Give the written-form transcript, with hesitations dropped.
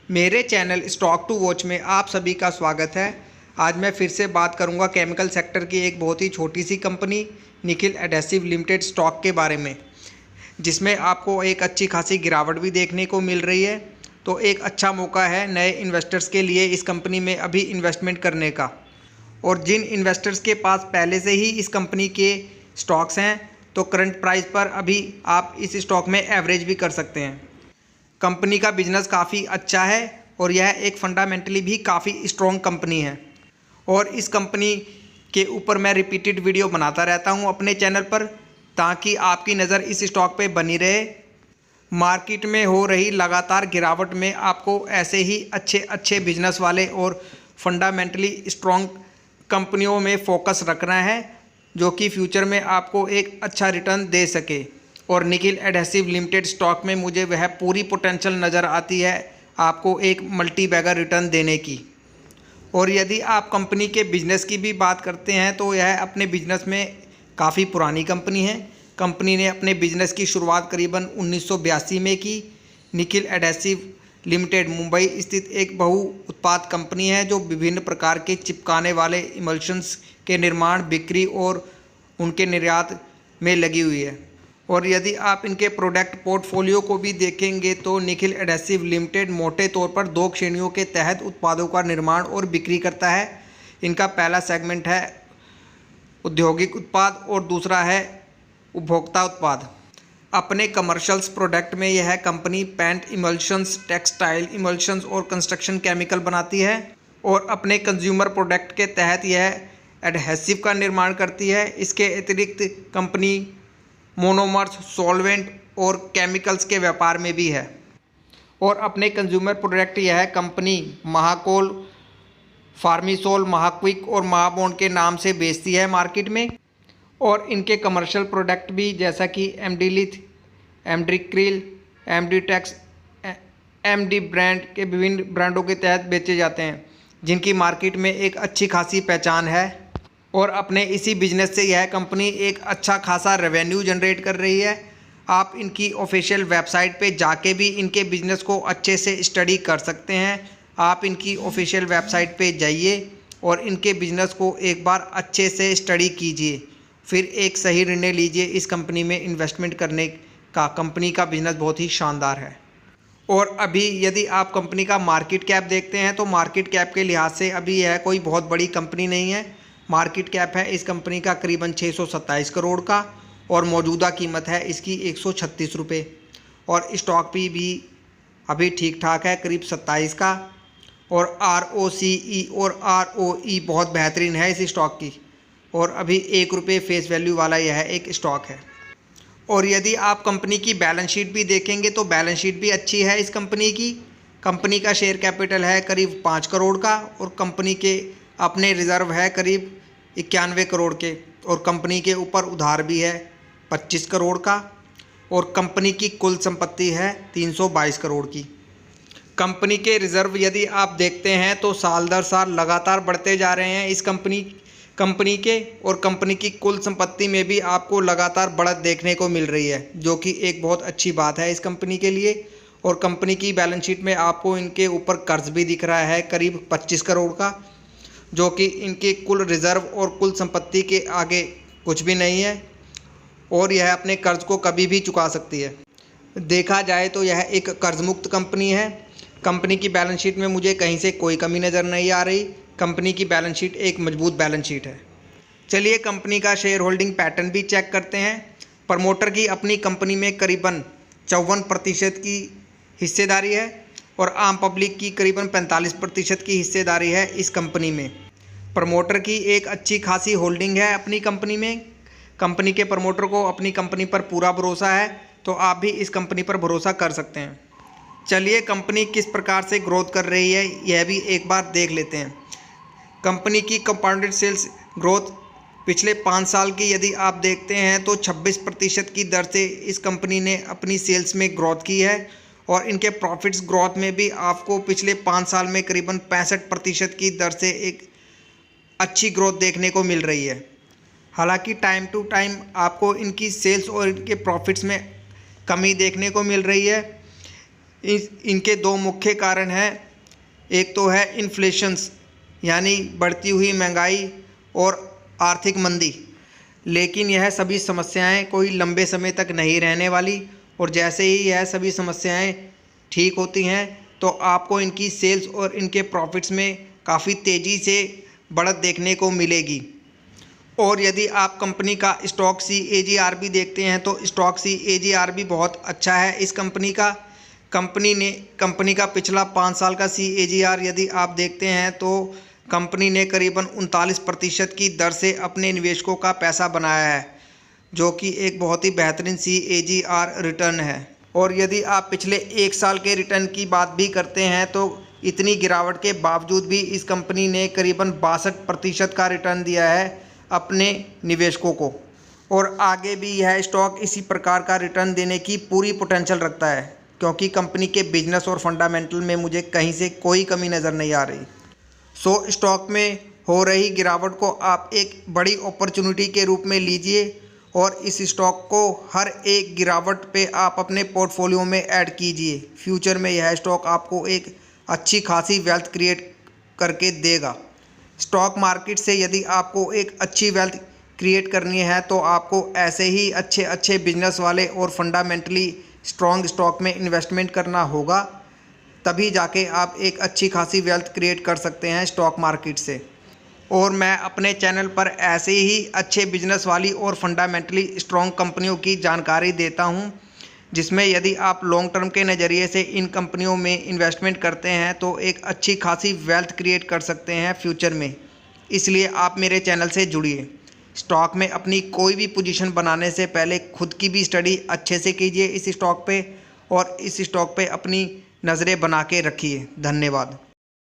मेरे channel stock to watch में आप सभी का स्वागत है। आज मैं फिर से बात करूंगा केमिकल सेक्टर की एक बहुत ही छोटी सी company Nikhil adhesive limited stock के बारे में, जिसमें आपको एक अच्छी खासी गिरावट भी देखने को मिल रही है। तो एक अच्छा मौका है नए इन्वेस्टर्स के लिए इस कंपनी में अभी इन्वेस्टमेंट करने का। और जिन इन्वेस्टर्स के पास पहले से ही इस कंपनी के स्टॉक्स हैं तो करंट प्राइस पर अभी आप इस स्टॉक में एवरेज भी कर सकते हैं। कंपनी का बिजनेस काफ़ी अच्छा है और यह एक फंडामेंटली भी काफ़ी स्ट्रॉन्ग कंपनी है। और इस कंपनी के ऊपर मैं रिपीटेड वीडियो बनाता रहता हूं अपने चैनल पर, ताकि आपकी नज़र इस स्टॉक पे बनी रहे। मार्केट में हो रही लगातार गिरावट में आपको ऐसे ही अच्छे बिजनेस वाले और फंडामेंटली स्ट्रॉन्ग कंपनियों में फोकस रखना है, जो कि फ्यूचर में आपको एक अच्छा रिटर्न दे सके। और निखिल एडेसिव लिमिटेड स्टॉक में मुझे वह पूरी पोटेंशियल नज़र आती है आपको एक मल्टी बैगर रिटर्न देने की। और यदि आप कंपनी के बिज़नेस की भी बात करते हैं तो यह अपने बिज़नेस में काफ़ी पुरानी कंपनी है। कंपनी ने अपने बिज़नेस की शुरुआत करीबन 1982 में की। निखिल एडेसिव लिमिटेड मुंबई स्थित एक बहु उत्पाद कंपनी है जो विभिन्न प्रकार के चिपकाने वाले इमल्शंस के निर्माण, बिक्री और उनके निर्यात में लगी हुई है। और यदि आप इनके प्रोडक्ट पोर्टफोलियो को भी देखेंगे तो निखिल एडेसिव लिमिटेड मोटे तौर पर दो श्रेणियों के तहत उत्पादों का निर्माण और बिक्री करता है। इनका पहला सेगमेंट है औद्योगिक उत्पाद और दूसरा है उपभोक्ता उत्पाद। अपने कमर्शियल्स प्रोडक्ट में यह company paint emulsions, textile emulsions और कंस्ट्रक्शन केमिकल बनाती है। और अपने कंज्यूमर प्रोडक्ट के तहत यह एडहेसिव का निर्माण करती है। इसके अतिरिक्त कंपनी मोनोमर्स, सॉल्वेंट और केमिकल्स के व्यापार में भी है। और अपने कंज्यूमर प्रोडक्ट यह कंपनी महाकोल, फार्मिसोल, महाक्विक और महाबॉन्ड के नाम से बेचती है मार्केट में। और इनके कमर्शियल प्रोडक्ट भी जैसा कि MD Lith, MD Kril, MD Tex, MD brand के विभिन्न ब्रांडों के तहत बेचे जाते हैं, जिनकी मार्केट में एक अच्छी खासी पहचान है। और अपने इसी बिजनेस से यह कंपनी एक अच्छा खासा रेवेन्यू जनरेट कर रही है। आप इनकी ऑफिशियल वेबसाइट पे जाके भी इनके बिजनेस को अच्छे से स्टडी कर सकते हैं। आप इनकी ऑफिशियल वेबसाइट पे जाइए और इनके बिजनेस को एक बार अच्छे से स्टडी कीजिए, फिर एक सही निर्णय लीजिए इस कंपनी में इन्वेस्टमेंट करने का। कंपनी का बिजनेस बहुत ही शानदार है। और अभी यदि आप कंपनी का मार्केट कैप देखते हैं तो मार्केट कैप के लिहाज से अभी यह कोई बहुत बड़ी कंपनी नहीं है। मार्केट कैप है इस कंपनी का करीबन 627 करोड़ का और मौजूदा कीमत है इसकी 136 रुपये। और स्टॉक भी अभी ठीक ठाक है, करीब 27 का। और ROCE और ROE बहुत बेहतरीन है इस स्टॉक की। और अभी 1 रुपये फेस वैल्यू वाला यह एक स्टॉक है। और यदि आप कंपनी की बैलेंस शीट भी देखेंगे तो बैलेंस शीट भी अच्छी है इस कंपनी की। कंपनी का शेयर कैपिटल है करीब 5 करोड़ का और कंपनी के अपने रिज़र्व है करीब 91 करोड़ के। और कंपनी के ऊपर उधार भी है 25 करोड़ का। और कंपनी की कुल संपत्ति है 322 करोड़ की। कंपनी के रिज़र्व यदि आप देखते हैं तो साल दर साल लगातार बढ़ते जा रहे हैं इस कंपनी के। और कंपनी की कुल संपत्ति में भी आपको लगातार बढ़त देखने को मिल रही है, जो कि एक बहुत अच्छी बात है इस कंपनी के लिए। और कंपनी की बैलेंस शीट में आपको इनके ऊपर कर्ज भी दिख रहा है करीब 25 करोड़ का, जो कि इनके कुल रिज़र्व और कुल संपत्ति के आगे कुछ भी नहीं है। और यह अपने कर्ज को कभी भी चुका सकती है। देखा जाए तो यह एक कर्ज मुक्त कंपनी है। कंपनी की बैलेंस शीट में मुझे कहीं से कोई कमी नज़र नहीं आ रही। कंपनी की बैलेंस शीट एक मजबूत बैलेंस शीट है। चलिए कंपनी का शेयर होल्डिंग पैटर्न भी चेक करते हैं। प्रमोटर की अपनी कंपनी में करीबन 54% की हिस्सेदारी है और आम पब्लिक की करीबन 45% की हिस्सेदारी है इस कंपनी में। प्रमोटर की एक अच्छी खासी होल्डिंग है अपनी कंपनी में। कंपनी के प्रमोटर को अपनी कंपनी पर पूरा भरोसा है, तो आप भी इस कंपनी पर भरोसा कर सकते हैं। चलिए कंपनी किस प्रकार से ग्रोथ कर रही है यह भी एक बार देख लेते हैं। कंपनी की कंपाउंडेड सेल्स ग्रोथ पिछले 5 साल की यदि आप देखते हैं तो 26% की दर से इस कंपनी ने अपनी सेल्स में ग्रोथ की है। और इनके प्रॉफिट्स ग्रोथ में भी आपको पिछले 5 साल में करीबन 65% की दर से एक अच्छी ग्रोथ देखने को मिल रही है। हालांकि टाइम टू टाइम आपको इनकी सेल्स और इनके प्रॉफिट्स में कमी देखने को मिल रही है। इनके दो मुख्य कारण हैं। एक तो है इन्फ्लेशंस यानी बढ़ती हुई महंगाई और आर्थिक मंदी। लेकिन यह सभी समस्याएं कोई लंबे समय तक नहीं रहने वाली, और जैसे ही यह सभी समस्याएं ठीक होती हैं तो आपको इनकी सेल्स और इनके प्रॉफिट्स में काफ़ी तेज़ी से बढ़त देखने को मिलेगी। और यदि आप कंपनी का स्टॉक CAGR भी देखते हैं तो स्टॉक CAGR भी बहुत अच्छा है इस कंपनी का। कंपनी का पिछला 5 साल का CAGR यदि आप देखते हैं तो कंपनी ने करीबन 39% की दर से अपने निवेशकों का पैसा बनाया है, जो कि एक बहुत ही बेहतरीन CAGR रिटर्न है। और यदि आप पिछले 1 साल के रिटर्न की बात भी करते हैं तो इतनी गिरावट के बावजूद भी इस कंपनी ने करीबन 62% का रिटर्न दिया है अपने निवेशकों को, और आगे भी यह स्टॉक इसी प्रकार का रिटर्न देने की पूरी पोटेंशियल रखता है, क्योंकि कंपनी के बिजनेस और फंडामेंटल में मुझे कहीं से कोई कमी नज़र नहीं आ रही। स्टॉक में हो रही गिरावट को आप एक बड़ी अपॉर्चुनिटी के रूप में लीजिए और इस स्टॉक को हर एक गिरावट पे आप अपने पोर्टफोलियो में ऐड कीजिए। फ्यूचर में यह स्टॉक आपको एक अच्छी खासी वेल्थ क्रिएट करके देगा। स्टॉक मार्केट से यदि आपको एक अच्छी वेल्थ क्रिएट करनी है तो आपको ऐसे ही अच्छे बिजनेस वाले और फंडामेंटली स्ट्रॉन्ग स्टॉक में इन्वेस्टमेंट करना होगा, तभी जाके आप एक अच्छी खासी वेल्थ क्रिएट कर सकते हैं स्टॉक मार्केट से। और मैं अपने चैनल पर ऐसे ही अच्छे बिजनेस वाली और फंडामेंटली स्ट्रॉन्ग कंपनियों की जानकारी देता हूं, जिसमें यदि आप लॉन्ग टर्म के नज़रिए से इन कंपनियों में इन्वेस्टमेंट करते हैं तो एक अच्छी खासी वेल्थ क्रिएट कर सकते हैं फ्यूचर में। इसलिए आप मेरे चैनल से जुड़िए। स्टॉक में अपनी कोई भी पोजीशन बनाने से पहले खुद की भी स्टडी अच्छे से कीजिए इस स्टॉक पे, और इस स्टॉक पे अपनी नज़रें बना के रखिए। धन्यवाद।